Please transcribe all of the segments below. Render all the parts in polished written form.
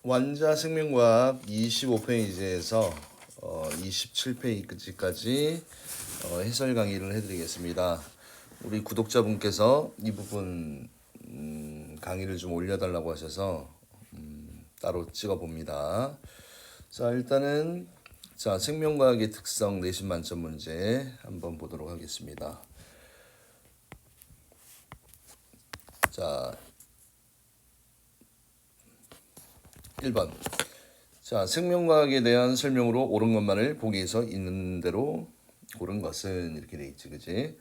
완자 생명과학 25페이지에서 27페이지까지 해설 강의를 해드리겠습니다. 우리 구독자분께서 이 부분 강의를 좀 올려달라고 하셔서 따로 찍어봅니다. 자, 일단은 생명과학의 특성 내신 만점 문제 한번 보도록 하겠습니다. 자, 1번. 자, 생명과학에 대한 설명으로 옳은 것만을 보기에서 있는 대로 고른 것은 이렇게 돼 있지, 그지?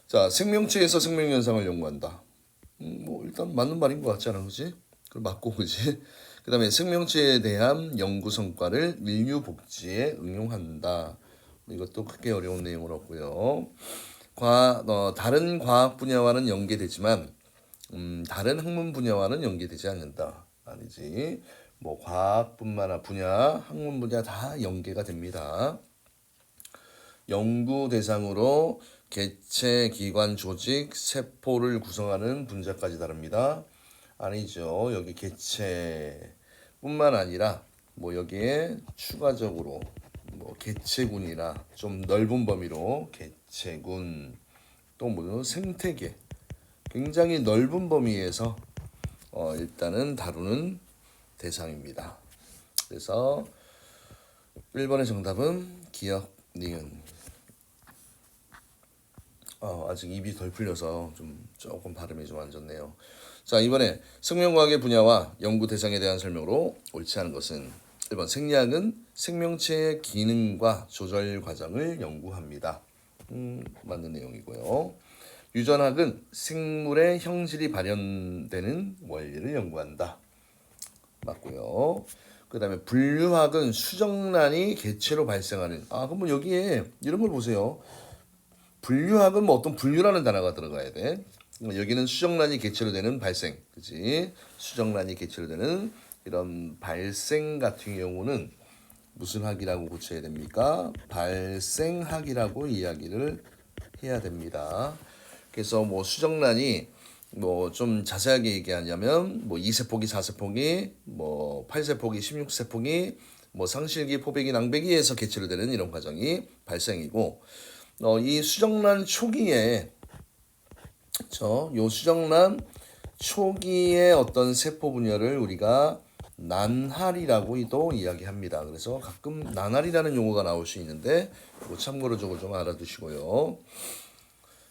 자, 생명체에서 생명현상을 연구한다. 뭐 일단 맞는 말인 것 같지 않아, 그지? 그걸 맞고, 그지? 그 다음에 생명체에 대한 연구 성과를 인류 복지에 응용한다. 이것도 크게 어려운 내용은 없고요. 다른 과학 분야와는 연계되지만 다른 학문 분야와는 연계되지 않는다. 아니지. 뭐 과학뿐만 분야, 학문 분야 다 연계가 됩니다. 연구 대상으로 개체, 기관, 조직, 세포를 구성하는 분자까지 다릅니다. 아니죠. 여기 개체뿐만 아니라 뭐 여기에 추가적으로 뭐 개체군이나 좀 넓은 범위로 개체군 또 뭐 생태계 굉장히 넓은 범위에서 일단은 다루는 대상입니다. 그래서 1번의 정답은 기억, 니은. 아직 입이 덜 풀려서 조금 발음이 좀 안 좋네요. 자, 이번에 생명과학의 분야와 연구 대상에 대한 설명으로 옳지 않은 것은 1번 생리학은 생명체의 기능과 조절 과정을 연구합니다. 맞는 내용이고요. 유전학은 생물의 형질이 발현되는 원리를 연구한다. 맞고요. 그 다음에 분류학은 수정란이 개체로 발생하는 그러면 여기에 이런 걸 보세요. 분류학은 뭐 어떤 분류라는 단어가 들어가야 돼. 여기는 수정란이 개체로 되는 발생, 그지? 수정란이 개체로 되는 이런 발생 같은 경우는 무슨 학이라고 고쳐야 됩니까? 발생학이라고 이야기를 해야 됩니다. 그래서 뭐 수정란이 뭐 좀 자세하게 얘기하냐면 뭐 2세포기, 4세포기, 뭐 8세포기, 16세포기, 뭐 상실기, 포배기, 낭배기에서 개체로 되는 이런 과정이 발생이고 이 수정란 초기에 요 수정란 초기의 어떤 세포 분열을 우리가 난할이라고 또 이야기합니다. 그래서 가끔 난할이라는 용어가 나올 수 있는데 참고로 저거 좀 알아두시고요.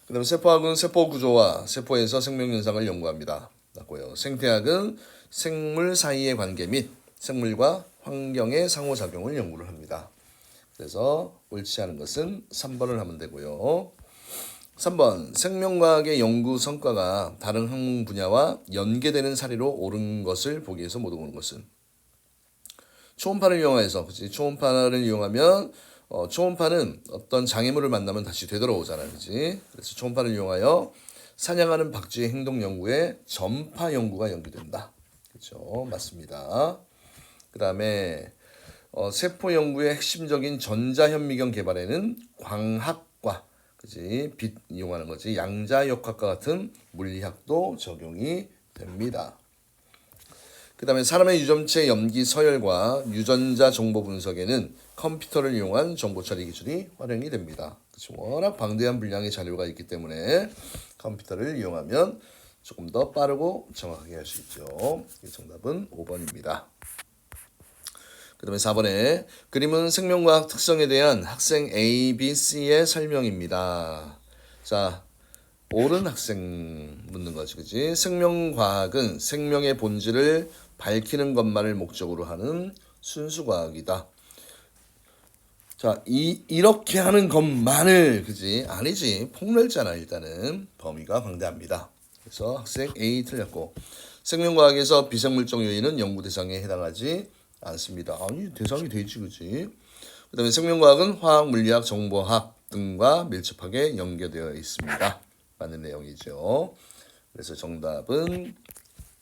그 다음에 세포학은 세포 구조와 세포에서 생명 현상을 연구합니다. 맞고요. 생태학은 생물 사이의 관계 및 생물과 환경의 상호작용을 연구를 합니다. 그래서 옳지 않은 것은 3번을 하면 되고요. 3번 생명과학의 연구 성과가 다른 학문 분야와 연계되는 사례로 옳은 것을 보기 위해서 못 옳은 것은 초음파를 이용해서 그치? 초음파를 이용하면 초음파는 어떤 장애물을 만나면 다시 되돌아오잖아, 그렇지? 그래서 초음파를 이용하여 사냥하는 박쥐의 행동 연구에 전파 연구가 연계된다. 그렇죠? 맞습니다. 그 다음에 세포 연구의 핵심적인 전자현미경 개발에는 광학과, 그지? 빛 이용하는 거지. 양자역학과 같은 물리학도 적용이 됩니다. 그 다음에 사람의 유전체 염기 서열과 유전자 정보 분석에는 컴퓨터를 이용한 정보 처리 기술이 활용이 됩니다. 그렇죠? 워낙 방대한 분량의 자료가 있기 때문에 컴퓨터를 이용하면 조금 더 빠르고 정확하게 할 수 있죠. 정답은 5번입니다. 그 다음에 4번에 그림은 생명과학 특성에 대한 학생 A, B, C의 설명입니다. 자, 옳은 학생 묻는 거지, 그지? 생명과학은 생명의 본질을 밝히는 것만을 목적으로 하는 순수과학이다. 자, 이렇게 하는 것만을, 그지? 아니지. 폭넓잖아, 일단은. 범위가 방대합니다. 그래서 학생 A 틀렸고, 생명과학에서 비생물적 요인은 연구 대상에 해당하지 않습니다. 아니, 대상이 되지, 그지? 그 다음에 생명과학은 화학, 물리학, 정보학 등과 밀접하게 연계되어 있습니다. 맞는 내용이죠. 그래서 정답은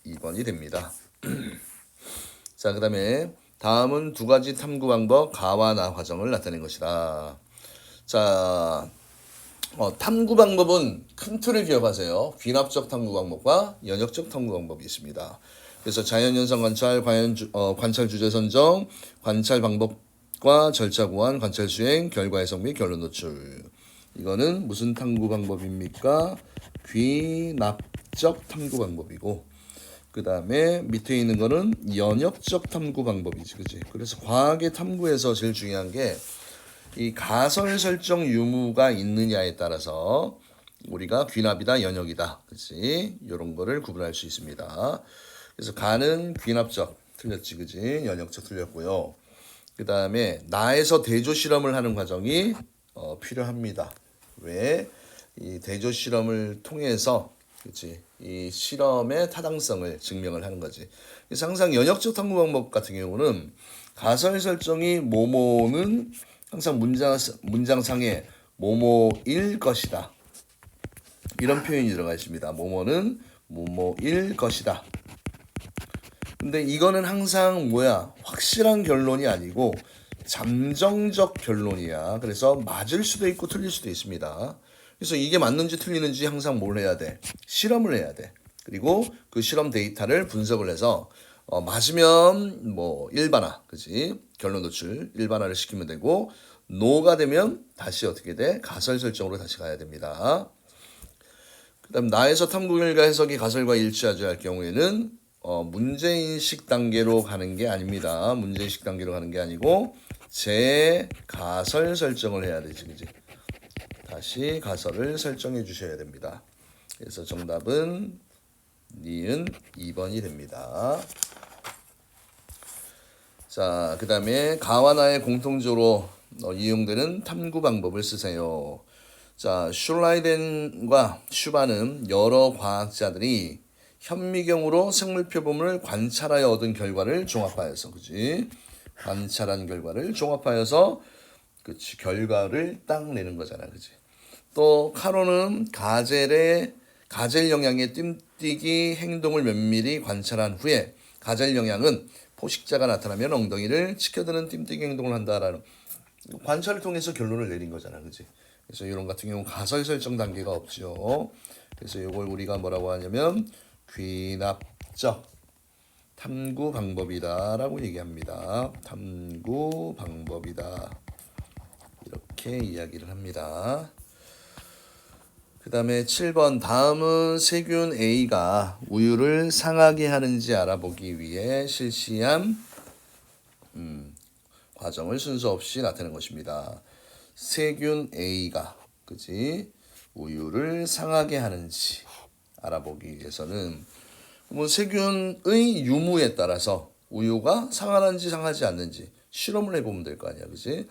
2번이 됩니다. 자, 그 다음에 다음은 두 가지 탐구 방법 가와 나 과정을 나타낸 것이다. 자, 탐구 방법은 큰 틀을 기억하세요. 귀납적 탐구 방법과 연역적 탐구 방법이 있습니다. 그래서 자연현상 관찰, 관찰 주제 선정, 관찰 방법과 절차 고안, 관찰 수행, 결과 해석 및 결론 노출. 이거는 무슨 탐구 방법입니까? 귀납적 탐구 방법이고, 그 다음에 밑에 있는 거는 연역적 탐구 방법이지, 그지? 그래서 과학의 탐구에서 제일 중요한 게 이 가설 설정 유무가 있느냐에 따라서 우리가 귀납이다, 연역이다, 그지? 이런 거를 구분할 수 있습니다. 그래서 가는 귀납적 틀렸지, 그지? 연역적 틀렸고요. 그 다음에 나에서 대조 실험을 하는 과정이 필요합니다. 왜? 이 대조 실험을 통해서 그치? 이 실험의 타당성을 증명을 하는 거지. 그래서 항상 연역적 탐구 방법 같은 경우는 가설 설정이 뭐뭐는 항상 문장상에 뭐뭐일 것이다. 이런 표현이 들어가 있습니다. 뭐뭐는 뭐뭐일 것이다. 근데 이거는 항상 확실한 결론이 아니고 잠정적 결론이야. 그래서 맞을 수도 있고 틀릴 수도 있습니다. 그래서 이게 맞는지 틀리는지 항상 뭘 해야 돼? 실험을 해야 돼. 그리고 그 실험 데이터를 분석을 해서 맞으면 일반화, 그지? 결론 도출 일반화를 시키면 되고 노가 되면 다시 어떻게 돼? 가설 설정으로 다시 가야 됩니다. 그다음 나에서 탐구 결과 해석이 가설과 일치하지 할 경우에는 문제인식 단계로 가는 게 아닙니다. 문제인식 단계로 가는 게 아니고 재가설 설정을 해야 되지, 그지? 다시 가설을 설정해 주셔야 됩니다. 그래서 정답은 니은 2번이 됩니다. 자, 그 다음에 가와 나의 공통적으로 이용되는 탐구 방법을 쓰세요. 자, 슐라이덴과 슈바는 여러 과학자들이 현미경으로 생물 표범을 관찰하여 얻은 결과를 종합하여서, 그지? 관찰한 결과를 종합하여서, 그치? 결과를 딱 내는 거잖아, 그지? 또 카로는 가젤 영양의 뜀뛰기 행동을 면밀히 관찰한 후에 가젤 영양은 포식자가 나타나면 엉덩이를 치켜드는 뜀뛰기 행동을 한다라는 관찰을 통해서 결론을 내린 거잖아, 그지? 그래서 이런 같은 경우 가설 설정 단계가 없죠. 그래서 이걸 우리가 뭐라고 하냐면 귀납적 탐구 방법이다라고 얘기합니다. 탐구 방법이다. 이렇게 이야기를 합니다. 그 다음에 7번 다음은 세균 A가 우유를 상하게 하는지 알아보기 위해 실시한 과정을 순서 없이 나타낸 것입니다. 세균 A가 그지 우유를 상하게 하는지 알아보기 위해서는 세균의 유무에 따라서 우유가 상하는지 상하지 않는지 실험을 해보면 될 거 아니야, 그지?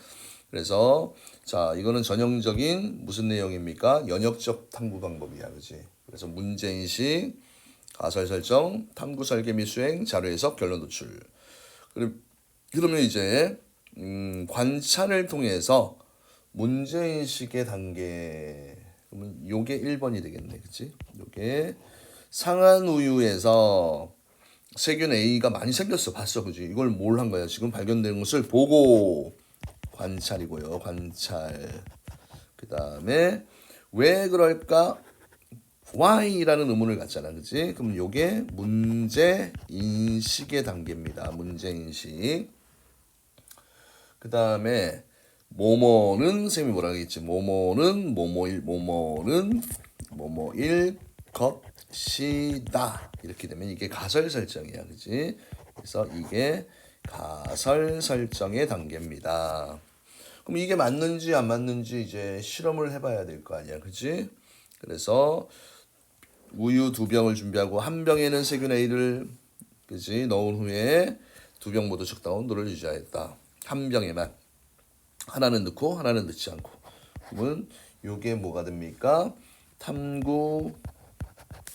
그래서 자 이거는 전형적인 무슨 내용입니까? 연역적 탐구 방법이야, 그지? 그래서 문제인식, 가설 설정, 탐구 설계 및 수행, 자료 해석, 결론 도출. 그러면 이제 관찰을 통해서 문제인식의 단계 그러면 요게 1번이 되겠네, 그치? 요게 상한 우유에서 세균 A가 많이 생겼어, 봤어, 그지? 이걸 뭘 한 거야? 지금 발견된 것을 보고 관찰이고요, 관찰. 그 다음에 왜 그럴까? Why라는 의문을 갖잖아, 그지? 그럼 요게 문제 인식의 단계입니다. 문제 인식. 그 다음에 뭐뭐는 쌤이 뭐라 하겠지? 뭐뭐는 뭐뭐일 것이다. 이렇게 되면 이게 가설 설정이야, 그지? 그래서 이게 가설 설정의 단계입니다. 그럼 이게 맞는지 안 맞는지 이제 실험을 해봐야 될 거 아니야, 그지? 그래서 우유 2병을 준비하고 한 병에는 세균 A를 그지 넣은 후에 2병 모두 적당한 온도를 유지하였다. 한 병에만 하나는 넣고 하나는 넣지 않고. 그러면 요게 뭐가 됩니까? 탐구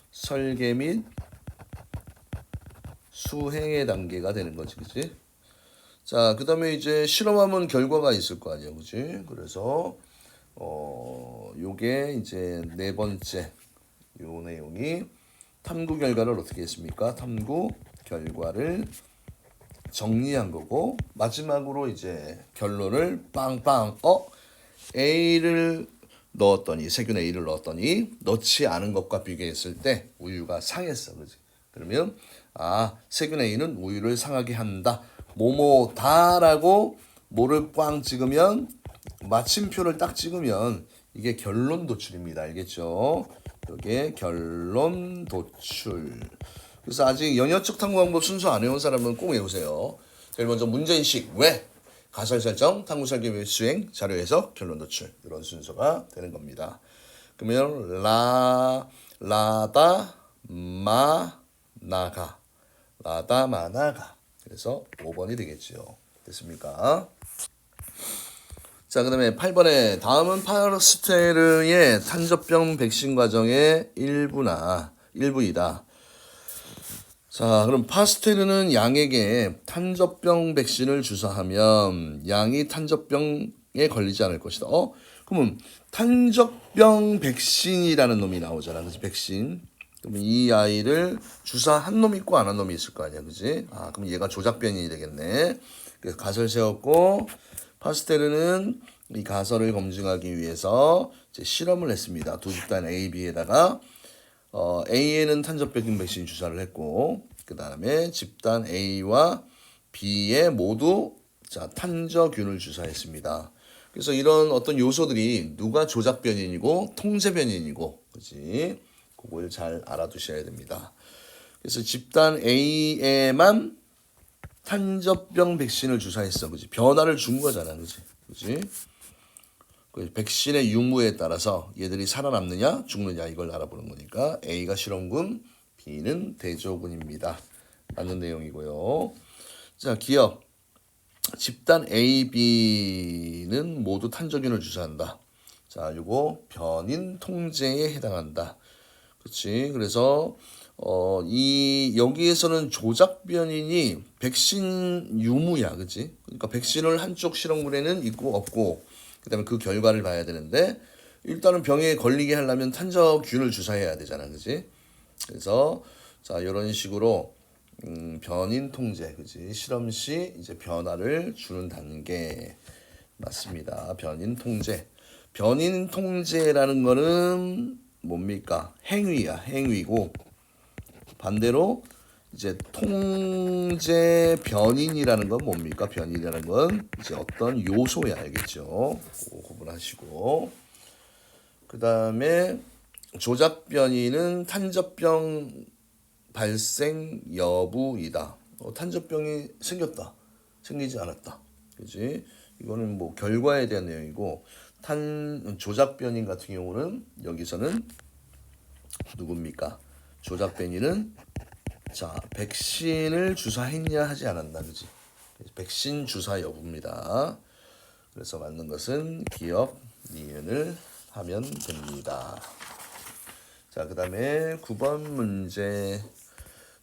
설계 및 수행의 단계가 되는 거지, 그지? 자, 그 다음에 이제 실험하면 결과가 있을 거 아니야, 그지? 그래서 요게 이제 4번째 요 내용이 탐구 결과를 어떻게 했습니까? 탐구 결과를 정리한 거고 마지막으로 이제 결론을 빵빵 A를 넣었더니 세균 A를 넣었더니 넣지 않은 것과 비교했을 때 우유가 상했어, 그지? 그러면 세균 A는 우유를 상하게 한다. 뭐뭐다라고 뭐를 꽝 찍으면 마침표를 딱 찍으면 이게 결론 도출입니다. 알겠죠? 이게 결론 도출. 그래서 아직 연역적 탐구 방법 순서 안 외운 사람은 꼭 외우세요. 제일 먼저 문제인식 왜 가설 설정, 탐구 설계 수행, 자료 해석, 결론 도출 이런 순서가 되는 겁니다. 그러면 라다 마나가 라다 마나가 그래서 5번이 되겠죠. 됐습니까? 자, 그 다음에 8번에 다음은 파스테르의 탄저병 백신 과정의 일부이다. 자, 그럼 파스테르는 양에게 탄저병 백신을 주사하면 양이 탄저병에 걸리지 않을 것이다. 그러면 탄저병 백신이라는 놈이 나오잖아. 그치? 백신. 그러면 이 아이를 주사한 놈이 있고 안 한 놈이 있을 거 아니야. 그지? 그럼 얘가 조작변이 되겠네. 그래서 가설 세웠고, 파스테르는 이 가설을 검증하기 위해서 이제 실험을 했습니다. 두 집단 A, B에다가 A에는 탄저병 백신 주사를 했고 그 다음에 집단 A와 B에 모두 탄저균을 주사했습니다. 그래서 이런 어떤 요소들이 누가 조작 변인이고 통제 변인이고 그지? 그걸 잘 알아두셔야 됩니다. 그래서 집단 A에만 탄저병 백신을 주사했어, 그지? 변화를 준 거잖아, 그지? 그 백신의 유무에 따라서 얘들이 살아남느냐 죽느냐 이걸 알아보는 거니까 A가 실험군, B는 대조군입니다. 맞는 내용이고요. 자, 기억. 집단 A, B는 모두 탄저균을 주사한다. 자, 요거 변인 통제에 해당한다. 그렇지? 그래서 여기에서는 조작 변인이 백신 유무야, 그렇지? 그러니까 백신을 한쪽 실험군에는 있고 없고, 그다음에 그 결과를 봐야 되는데 일단은 병에 걸리게 하려면 탄저균을 주사해야 되잖아, 그렇지? 그래서 자 이런 식으로 변인 통제, 그렇지? 실험 시 이제 변화를 주는 단계 맞습니다. 변인 통제. 변인 통제라는 거는 뭡니까? 행위야, 행위고 반대로 이제 통제 변인이라는 건 뭡니까? 변인이라는 건 이제 어떤 요소야, 알겠죠? 그거 구분하시고 그 다음에 조작 변인은 탄저병 발생 여부이다. 탄저병이 생겼다, 생기지 않았다, 그지? 이거는 뭐 결과에 대한 내용이고 조작 변인 같은 경우는 여기서는 누굽니까? 조작 변인은 백신을 주사했냐 하지 않았나, 그지? 백신 주사 여부입니다. 그래서 맞는 것은 기억, 니은을 하면 됩니다. 자, 그 다음에 9번 문제.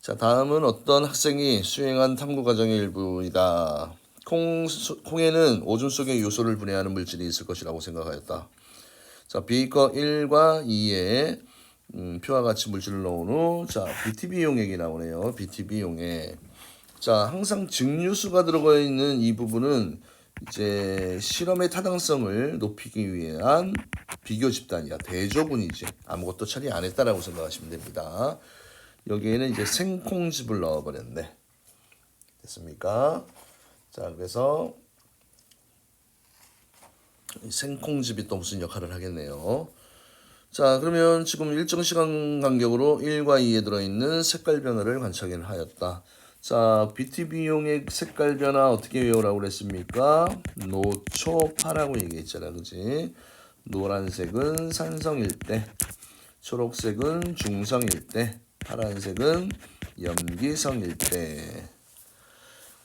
자, 다음은 어떤 학생이 수행한 탐구 과정의 일부이다. 콩에는 오줌 속에 요소를 분해하는 물질이 있을 것이라고 생각하였다. 자, 비커 1과 2에 표와 같이 물질을 넣은 후, BTB 용액이 나오네요. BTB 용액. 항상 증류수가 들어가 있는 이 부분은 이제 실험의 타당성을 높이기 위한 비교 집단이야. 대조군이지. 아무것도 처리 안 했다라고 생각하시면 됩니다. 여기에는 이제 생콩즙을 넣어버렸네. 됐습니까? 그래서 생콩즙이 또 무슨 역할을 하겠네요. 그러면 지금 일정 시간 간격으로 1과 2에 들어있는 색깔 변화를 관찰을 하였다. BTB 용액 색깔 변화 어떻게 외우라고 그랬습니까? 노초파라고 얘기했잖아, 그지? 노란색은 산성일 때, 초록색은 중성일 때, 파란색은 염기성일 때.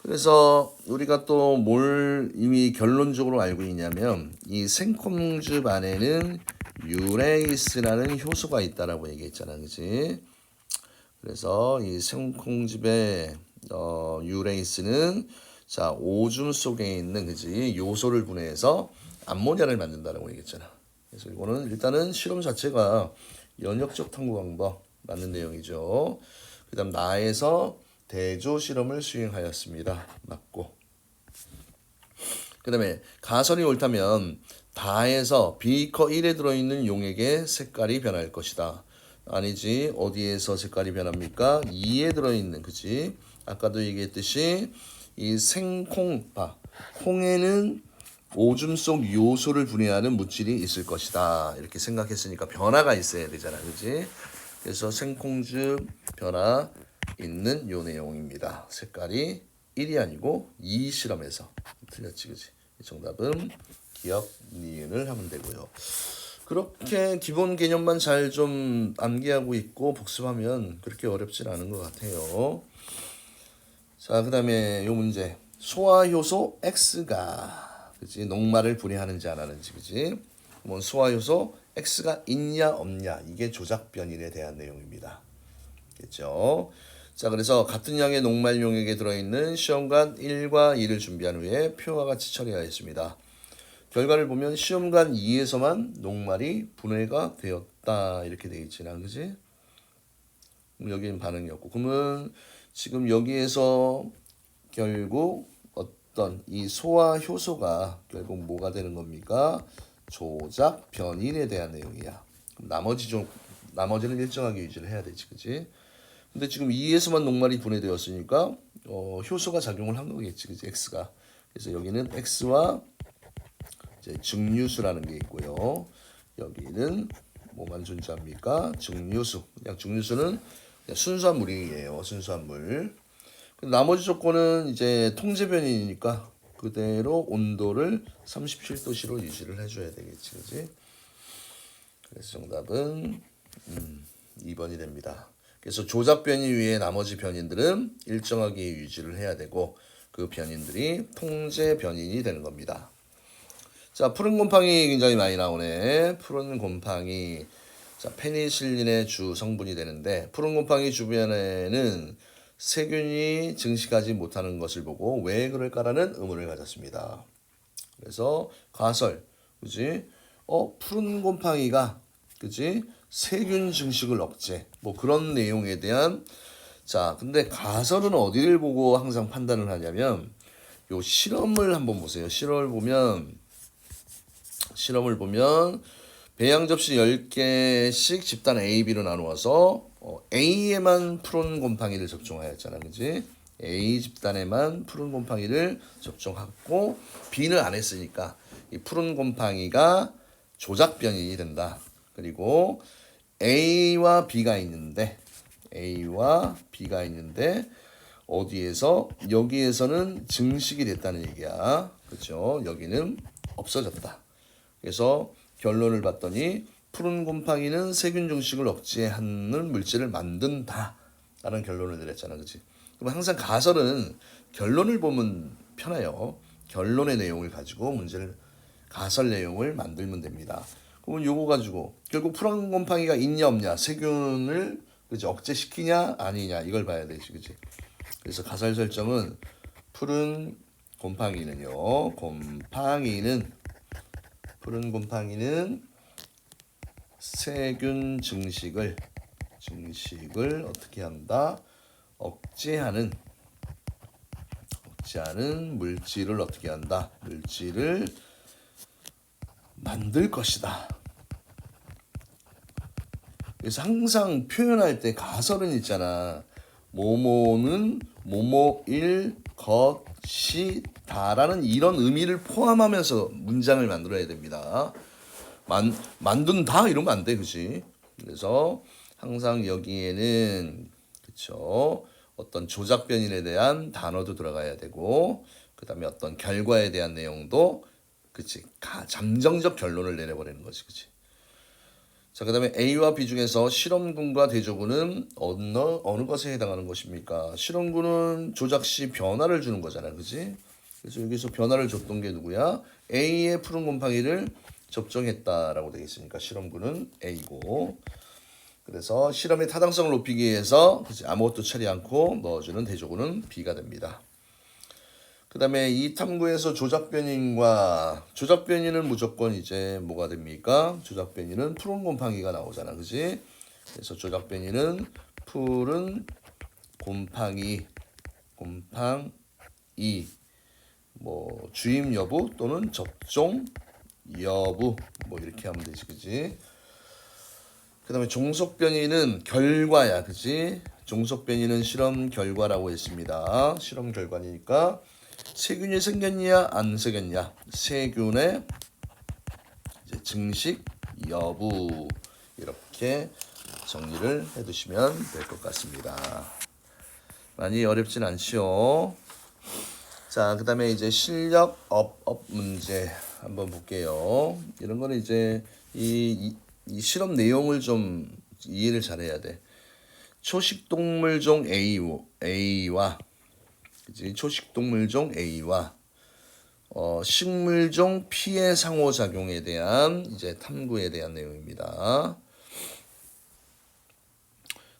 그래서 우리가 또 뭘 이미 결론적으로 알고 있냐면 이 생콩즙 안에는 유레이스라는 효소가 있다라고 얘기했잖아, 그지? 그래서 이 생콩즙의 유레이스는 오줌 속에 있는 그지 요소를 분해해서 암모니아를 만든다라고 얘기했잖아. 그래서 이거는 일단은 실험 자체가 연역적 탐구 방법 맞는 내용이죠. 그다음 나에서 대조 실험을 수행하였습니다. 맞고. 그다음에 가설이 옳다면 다에서 비커 1에 들어있는 용액의 색깔이 변할 것이다. 아니지. 어디에서 색깔이 변합니까? 2에 들어있는, 그치? 아까도 얘기했듯이 이 생콩, 콩에는 오줌 속 요소를 분해하는 물질이 있을 것이다. 이렇게 생각했으니까 변화가 있어야 되잖아, 그치? 그래서 생콩즙 변화 있는 요 내용입니다. 색깔이 1이 아니고 2 실험에서 틀렸지, 그치? 정답은 기억, 니은을 하면 되고요. 그렇게 기본 개념만 잘 좀 암기하고 있고 복습하면 그렇게 어렵진 않은 것 같아요. 자, 그 다음에 요 문제. 소화효소 X가, 그치? 녹말을 분해하는지 안 하는지, 그치? 뭐 소화효소 X가 있냐 없냐, 이게 조작 변인에 대한 내용입니다. 겠죠? 자, 그래서 같은 양의 녹말 용액에 들어있는 시험관 1과 2를 준비한 후에 표와 같이 처리하였습니다. 결과를 보면 시험관 2에서만 녹말이 분해가 되었다, 이렇게 돼 있지나, 그지? 여기는 반응이 없고, 그러면 지금 여기에서 결국 어떤 이 소화 효소가 결국 뭐가 되는 겁니까? 조작 변인에 대한 내용이야. 나머지는 일정하게 유지를 해야 되지, 그지? 근데 지금 2에서만 녹말이 분해되었으니까 효소가 작용을 한 거겠지, 그지? X가. 그래서 여기는 X와 이제 증류수라는 게 있고요. 여기는 뭐만 존재합니까? 증류수. 그냥 증류수는 그냥 순수한 물이에요. 순수한 물. 나머지 조건은 이제 통제 변이니까 그대로 온도를 37도씨로 유지를 해줘야 되겠지, 그지? 그래서 정답은 2번이 됩니다. 그래서 조작 변이 위에 나머지 변인들은 일정하게 유지를 해야 되고 그 변인들이 통제 변인이 되는 겁니다. 자, 푸른 곰팡이 굉장히 많이 나오네. 푸른 곰팡이. 자, 페니실린의 주 성분이 되는데 푸른 곰팡이 주변에는 세균이 증식하지 못하는 것을 보고 왜 그럴까라는 의문을 가졌습니다. 그래서 가설, 그지? 푸른 곰팡이가, 그지? 세균 증식을 억제, 뭐 그런 내용에 대한. 자, 근데 가설은 어디를 보고 항상 판단을 하냐면 요 실험을 한번 보세요. 실험을 보면 배양 접시 10개씩 집단 A, B로 나누어서 A에만 푸른 곰팡이를 접종하였잖아, 그지? A 집단에만 푸른 곰팡이를 접종하고 B는 안 했으니까 이 푸른 곰팡이가 조작 변이이 된다. 그리고 A와 B가 있는데 어디에서 여기에서는 증식이 됐다는 얘기야. 그렇죠? 여기는 없어졌다. 그래서 결론을 봤더니 푸른 곰팡이는 세균 증식을 억제하는 물질을 만든다라는 결론을 내렸잖아, 그렇지? 그럼 항상 가설은 결론을 보면 편해요. 결론의 내용을 가지고 가설 내용을 만들면 됩니다. 그러면 요거 가지고 결국 푸른 곰팡이가 있냐 없냐, 세균을 그치 억제시키냐 아니냐, 이걸 봐야 되지, 그치? 그래서 가설 설정은 푸른 곰팡이는 세균 증식을 어떻게 한다? 억제하는 물질을 어떻게 한다? 물질을 만들 것이다. 그래서 항상 표현할 때 가설은 있잖아. 뭐뭐는 뭐뭐일 것이다라는 이런 의미를 포함하면서 문장을 만들어야 됩니다. 만든다 이러면 안 돼, 그치? 그래서 항상 여기에는, 그쵸, 어떤 조작 변인에 대한 단어도 들어가야 되고, 그 다음에 어떤 결과에 대한 내용도, 그치, 잠정적 결론을 내려버리는 거지, 그치? 자, 그 다음에 A와 B 중에서 실험군과 대조군은 어느 것에 해당하는 것입니까? 실험군은 조작 시 변화를 주는 거잖아, 그치? 그래서 여기서 변화를 줬던 게 누구야? A의 푸른 곰팡이를 접종했다라고 되어 있으니까 실험군은 A고, 그래서 실험의 타당성을 높이기 위해서 아무것도 처리 않고 넣어주는 대조군은 B가 됩니다. 그 다음에 이 탐구에서 조작 변인은 무조건 이제 뭐가 됩니까? 조작 변인은 푸른 곰팡이가 나오잖아, 그지? 그래서 조작 변인은 푸른 곰팡이 뭐 주입 여부 또는 접종 여부 뭐 이렇게 하면 되지, 그지? 그 다음에 종속 변이는 결과야, 그치? 종속 변이는 실험 결과라고 했습니다. 실험 결과니까 세균이 생겼냐 안 생겼냐, 세균의 이제 증식 여부, 이렇게 정리를 해두시면 될 것 같습니다. 많이 어렵진 않지요. 자, 그 다음에 이제 실력 업 문제 한번 볼게요. 이런 거는 이제 이 실험 내용을 좀 이해를 잘해야 돼. 초식동물종 A와 그치? 초식동물종 A와 식물종 P의 상호작용에 대한 이제 탐구에 대한 내용입니다.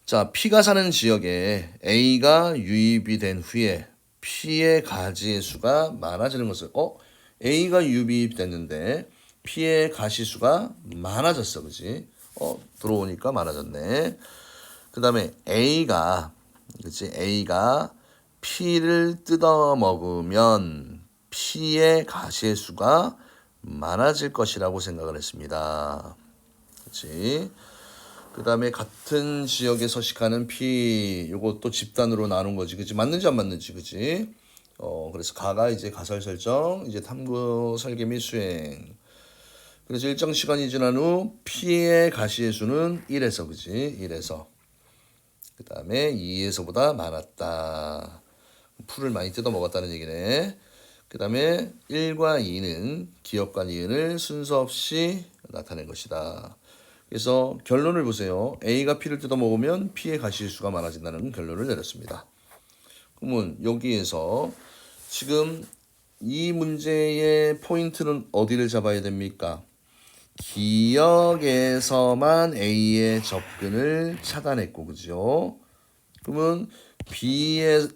자, P가 사는 지역에 A가 유입이 된 후에 P의 가지의 수가 많아지는 것을 A가 유입이 됐는데 P의 가시수가 많아졌어, 그지? 들어오니까 많아졌네. 그 다음에 A가 P를 뜯어 먹으면 P의 가시의 수가 많아질 것이라고 생각을 했습니다. 그렇지? 그 다음에 같은 지역에 서식하는 P, 요것도 집단으로 나눈 거지, 그치? 맞는지 안 맞는지, 그치? 그래서 가가 이제 가설 설정, 이제 탐구 설계 및 수행. 그래서 일정 시간이 지난 후 P의 가시의 수는 1에서, 그치? 1에서. 그 다음에 2에서보다 많았다. 풀을 많이 뜯어 먹었다는 얘기네. 그 다음에 1과 2는 기억과 니은을 순서 없이 나타낸 것이다. 그래서 결론을 보세요. A가 P를 뜯어 먹으면 P의 가시수가 많아진다는 결론을 내렸습니다. 그러면 여기에서 지금 이 문제의 포인트는 어디를 잡아야 됩니까? 기억에서만 A의 접근을 차단했고, 그죠? 그러면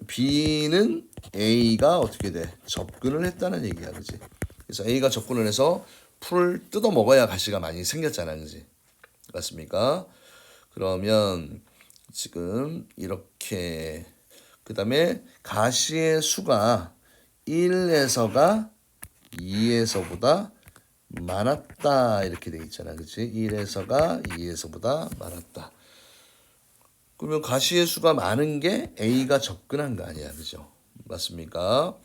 B는 A가 어떻게 돼? 접근을 했다는 얘기야, 그지? 그래서 A가 접근을 해서 풀을 뜯어 먹어야 가시가 많이 생겼잖아, 그지? 맞습니까? 그러면 지금 이렇게 그 다음에 가시의 수가 1에서가 2에서보다 많았다, 이렇게 돼 있잖아, 그치? 1에서가 2에서보다 많았다. 그러면 가시의 수가 많은 게 A가 접근한 거 아니야, 그죠? 맞습니까?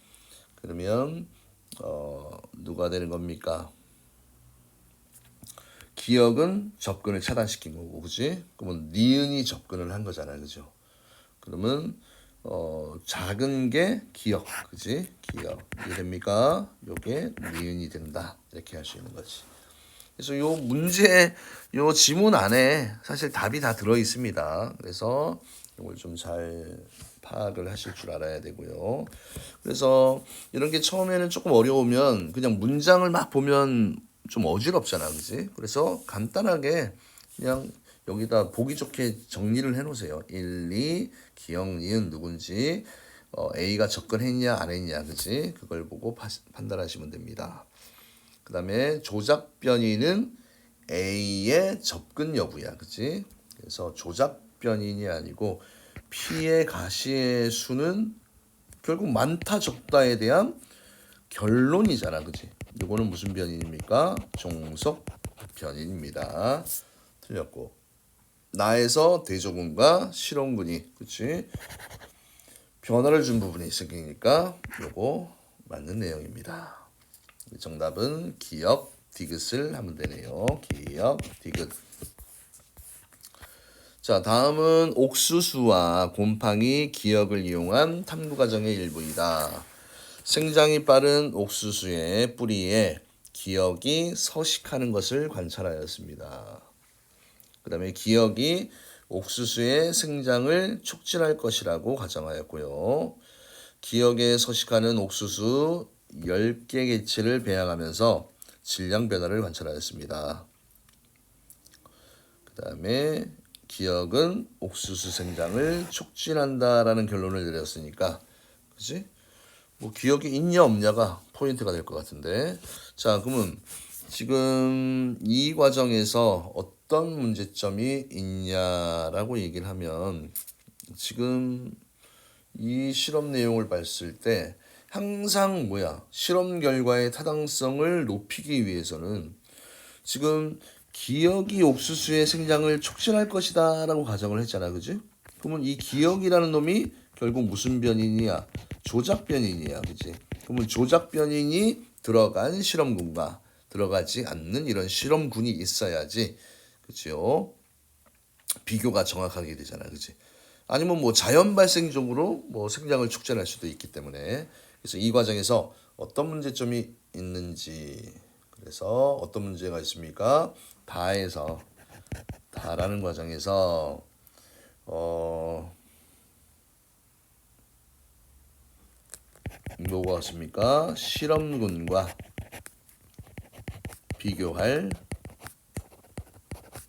그러면 누가 되는 겁니까? 기억은 접근을 차단시킨 거고, 그지? 그러면 니은이 접근을 한 거잖아요, 그죠? 그러면 작은 게 기억, 그지? 기억 이해됩니까? 요게 니은이 된다, 이렇게 할 수 있는 거지. 그래서 요 문제, 요 지문 안에 사실 답이 다 들어 있습니다. 그래서 이걸 좀 잘 파악을 하실 줄 알아야 되고요. 그래서 이런 게 처음에는 조금 어려우면 그냥 문장을 막 보면 좀 어지럽잖아, 그지? 그래서 간단하게 그냥 여기다 보기 좋게 정리를 해놓으세요. 1, 2, 기억, 니은 누군지, A가 접근했냐 안 했냐, 그지? 그걸 보고 판단하시면 됩니다. 그 다음에 조작 변이는 A의 접근 여부야, 그치? 그래서 조작 변이이 아니고 P의 가시의 수는 결국 많다 적다에 대한 결론이잖아, 그치? 이거는 무슨 변인입니까? 종속 변인입니다. 틀렸고, 나에서 대조군과 실험군이, 그치? 변화를 준 부분이 있으니까 요거 맞는 내용입니다. 정답은 기억 디귿을 하면 되네요. 기억 디귿. 자, 다음은 옥수수와 곰팡이 기억을 이용한 탐구 과정의 일부이다. 생장이 빠른 옥수수의 뿌리에 기억이 서식하는 것을 관찰하였습니다. 그 다음에 기억이 옥수수의 생장을 촉진할 것이라고 가정하였고요. 기억에 서식하는 옥수수 10개 개체를 배양하면서 질량 변화를 관찰하였습니다. 그 다음에 기억은 옥수수 생장을 촉진한다라는 결론을 내렸으니까, 그치? 뭐 기억이 있냐 없냐가 포인트가 될 것 같은데, 자, 그러면 지금 이 과정에서 어떤 문제점이 있냐라고 얘기를 하면, 지금 이 실험 내용을 봤을 때 항상 실험 결과의 타당성을 높이기 위해서는 지금 기역이 옥수수의 생장을 촉진할 것이다 라고 가정을 했잖아, 그지? 그러면 이 기역이라는 놈이 결국 무슨 변인이야? 조작 변인이야, 그지? 그러면 조작 변인이 들어간 실험군과 들어가지 않는 이런 실험군이 있어야지, 그죠? 비교가 정확하게 되잖아, 그지? 아니면 뭐 자연 발생적으로 뭐 생장을 촉진할 수도 있기 때문에, 그래서 이 과정에서 어떤 문제점이 있는지, 그래서 어떤 문제가 있습니까? 다라는 과정에서 뭐가 왔습니까? 실험군과 비교할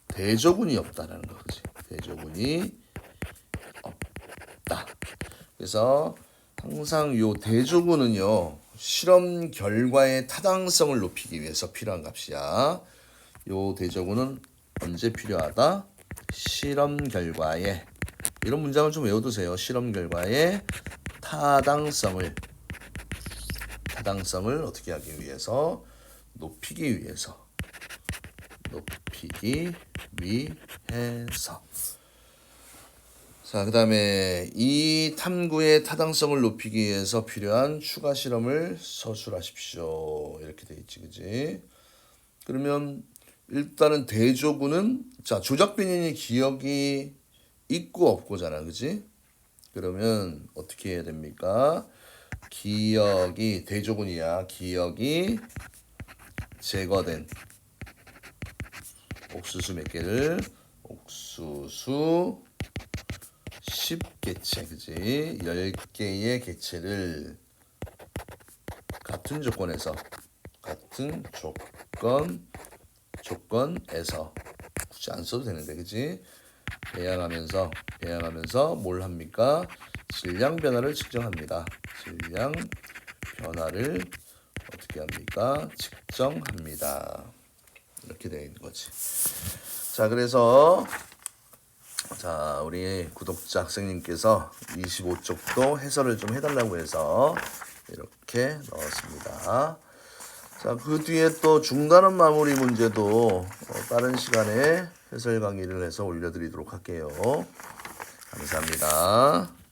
대조군이 없다라는 거지. 대조군이 없다. 그래서 항상 요 대조군은요, 실험 결과의 타당성을 높이기 위해서 필요한 값이야. 요 대조군은 언제 필요하다? 실험 결과에, 이런 문장을 좀 외워두세요. 실험 결과의 타당성을 어떻게 하기 위해서? 높이기 위해서. 자, 그 다음에 이 탐구의 타당성을 높이기 위해서 필요한 추가 실험을 서술하십시오. 이렇게 돼 있지, 그지? 그러면 일단은 대조군은, 자, 조작 변인이 기억이 있고 없고잖아, 그지? 그러면 어떻게 해야 됩니까? 기억이, 대조군이야. 기억이 제거된 옥수수 몇 개를? 옥수수 10개체, 그지? 10개의 개체를 같은 조건에서 굳이 안 써도 되는데, 그지? 배양하면서 뭘 합니까? 질량 변화를 측정합니다. 질량 변화를 어떻게 합니까? 측정합니다. 이렇게 되어 있는 거지. 자, 그래서 자, 우리 구독자 학생님께서 25쪽도 해설을 좀 해달라고 해서 이렇게 넣었습니다. 자, 그 뒤에 또 중단원 마무리 문제도 다른 시간에 해설 강의를 해서 올려드리도록 할게요. 감사합니다.